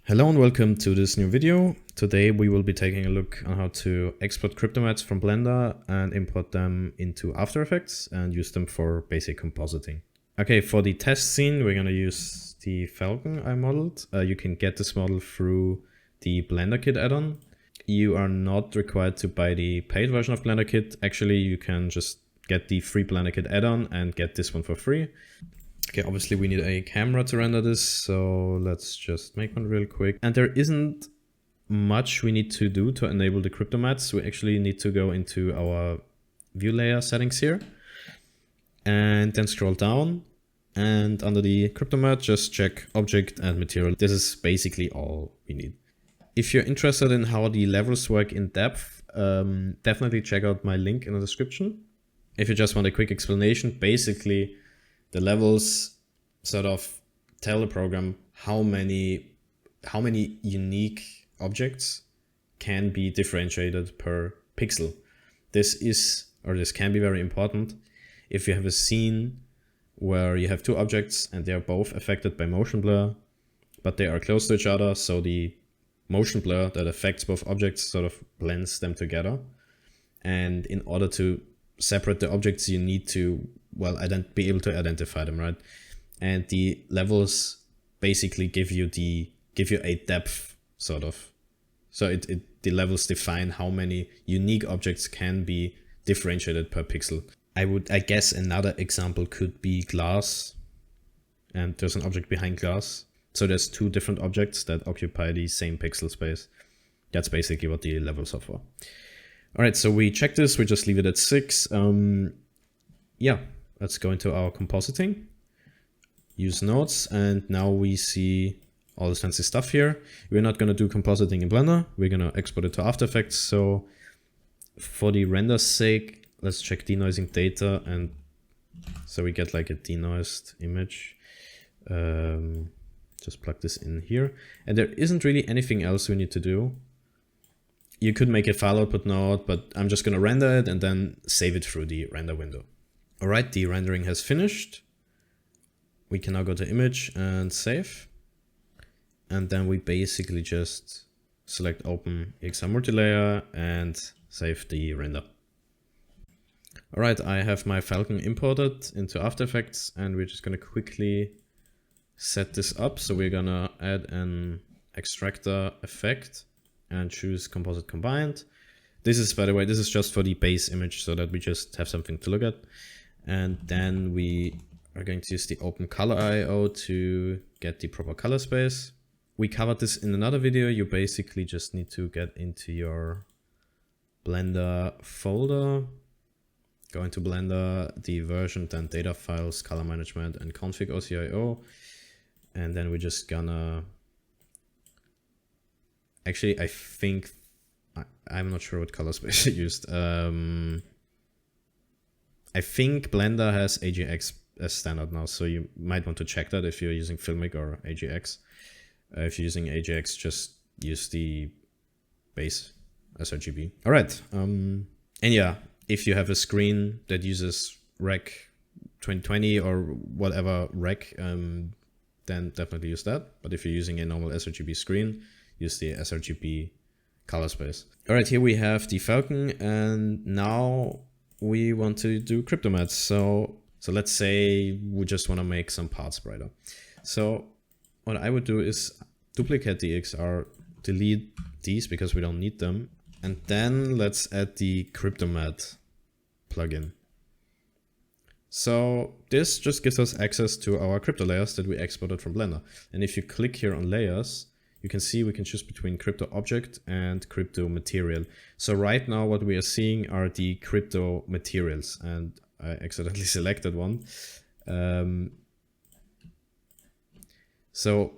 Hello and welcome to this new video. Today we will be taking a look on how to export Cryptomattes from Blender and import them into After Effects and use them for basic compositing. Okay, for the test scene we're going to use the Falcon I modeled. You can get this model through the Blender Kit add-on. You are not required to buy the paid version of Blender Kit. Actually, you can just get the free Blender Kit add-on and get this one for free. Okay, obviously we need a camera to render this, so let's just make one real quick. And there isn't much we need to do to enable the Cryptomattes. We actually need to go into our view layer settings here and then scroll down, and under the Cryptomatte just check object and material. This is basically all we need. If you're interested in how the levels work in depth, definitely check out my link in the description. If you just want a quick explanation, basically the levels sort of tell the program how many unique objects can be differentiated per pixel. This can be very important if you have a scene where you have two objects and they are both affected by motion blur, but they are close to each other, so the motion blur that affects both objects sort of blends them together. And in order to separate the objects, you need to, well, be able to identify them, right? And the levels basically give you a depth, sort of. So the levels define how many unique objects can be differentiated per pixel. I guess another example could be glass, and there's an object behind glass. So there's two different objects that occupy the same pixel space. That's basically what the levels are for. All right, so we check this, we just leave it at 6. Yeah, let's go into our compositing, use nodes, and now we see all this fancy stuff here. We're not gonna do compositing in Blender, we're gonna export it to After Effects. So for the render's sake, let's check denoising data, and so we get like a denoised image. Just plug this in here, and there isn't really anything else we need to do. You could make a file output node, but I'm just gonna render it and then save it through the render window. All right, the rendering has finished. We can now go to image and save. And then we basically just select open EXR multilayer and save the render. All right, I have my Falcon imported into After Effects, and we're just gonna quickly set this up. So we're gonna add an extractor effect and choose composite combined. This is, by the way, this is just for the base image so that we just have something to look at. And then we are going to use the open color IO to get the proper color space. We covered this in another video. You basically just need to get into your Blender folder, go into Blender, the version, then data files, color management, and config OCIO. And then we're just gonna, actually, I think, I'm not sure what color space I used. I think Blender has AGX as standard now, so you might want to check that if you're using Filmic or AGX. If you're using AGX, just use the base sRGB. All right, and yeah, if you have a screen that uses Rec 2020 or whatever Rec, then definitely use that. But if you're using a normal sRGB screen, use the sRGB color space. All right, here we have the Falcon, and now we want to do Cryptomattes. So let's say we just want to make some parts brighter. So what I would do is duplicate the EXR, delete these because we don't need them, and then let's add the Cryptomatte plugin. So this just gives us access to our crypto layers that we exported from Blender. And if you click here on layers, you can see we can choose between crypto object and crypto material. So right now what we are seeing are the crypto materials, and I accidentally selected one. So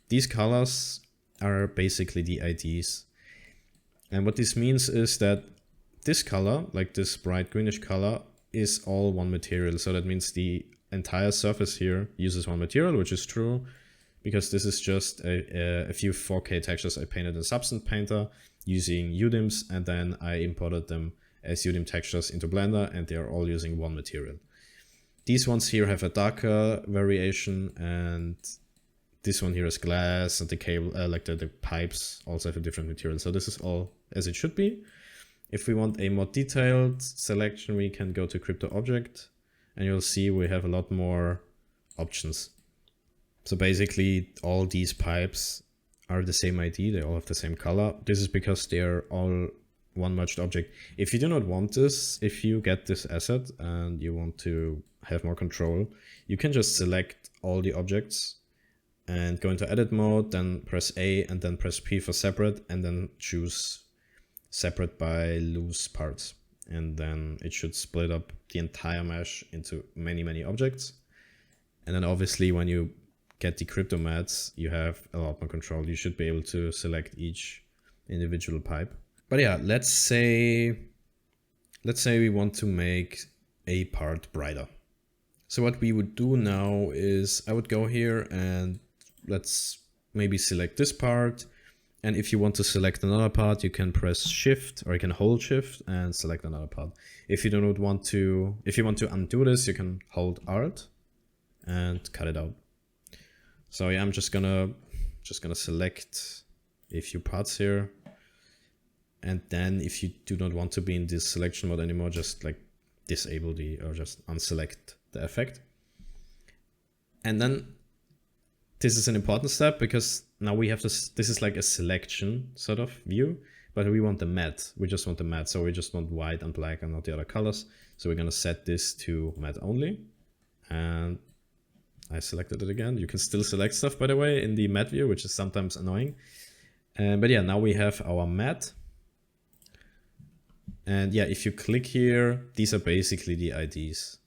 these colors are basically the IDs. And what this means is that this color, like this bright greenish color, is all one material. So that means the entire surface here uses one material, which is true, because this is just a few 4K textures I painted in Substance Painter using UDIMs, and then I imported them as UDIM textures into Blender, and they are all using one material. These ones here have a darker variation, and this one here is glass, and the cable, like the pipes also have a different material. So this is all as it should be. If we want a more detailed selection, we can go to Crypto Object, and you'll see we have a lot more options. So basically all these pipes are the same ID, they all have the same color. This is because they're all one merged object. If you do not want this, if you get this asset and you want to have more control, you can just select all the objects and go into edit mode, then press A and then press P for separate, and then choose separate by loose parts. And then it should split up the entire mesh into many objects. And then obviously when you get the Cryptomattes, you have a lot more control. You should be able to select each individual pipe. But yeah, let's say we want to make a part brighter. So what we would do now is I would go here and let's maybe select this part. And if you want to select another part, you can press Shift, or you can hold Shift and select another part. If you don't want to, if you want to undo this, you can hold Alt and cut it out. So yeah, I'm just gonna select a few parts here. And then if you do not want to be in this selection mode anymore, just like disable or just unselect the effect. And then this is an important step because now we have this is like a selection sort of view, but we want the matte. We just want the matte. So we just want white and black and not the other colors. So we're gonna set this to matte only. And I selected it again. You can still select stuff, by the way, in the matte view, which is sometimes annoying. But yeah, now we have our matte. And yeah, if you click here, these are basically the IDs.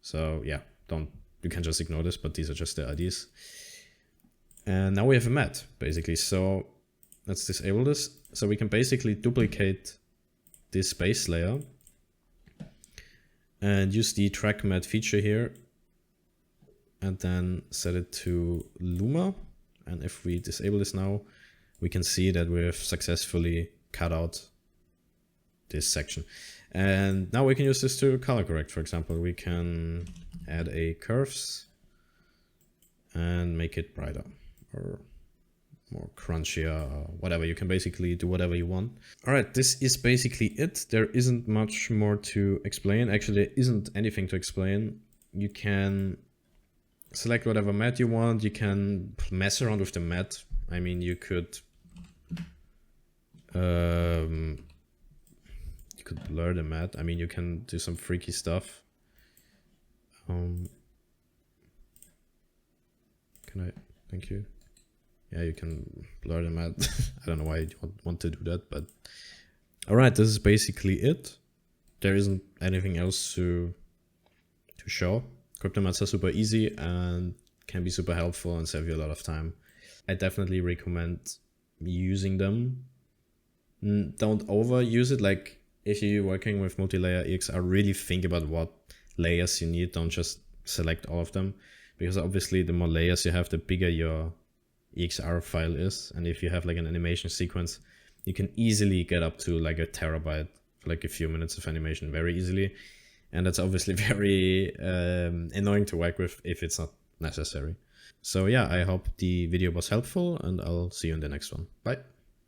So yeah, you can just ignore this, but these are just the IDs. And now we have a matte, basically. So let's disable this. So we can basically duplicate this base layer and use the track matte feature here, and then set it to Luma. And if we disable this now, we can see that we have successfully cut out this section. And now we can use this to color correct. For example, we can add a curves and make it brighter or more crunchier or whatever. You can basically do whatever you want. All right, this is basically it. There isn't much more to explain. Actually, there isn't anything to explain. You can select whatever matte you want. You can mess around with the matte. I mean, you could blur the matte. I mean, you can do some freaky stuff. Can I? Thank you. Yeah, you can blur the matte. I don't know why you want to do that, but all right, this is basically it. There isn't anything else to show. Cryptomattes are super easy and can be super helpful and save you a lot of time. I definitely recommend using them. Don't overuse it. Like if you're working with multi-layer EXR, really think about what layers you need. Don't just select all of them, because obviously the more layers you have, the bigger your EXR file is. And if you have like an animation sequence, you can easily get up to like a terabyte for like a few minutes of animation very easily. And that's obviously very annoying to work with if it's not necessary. So yeah, I hope the video was helpful, and I'll see you in the next one. Bye.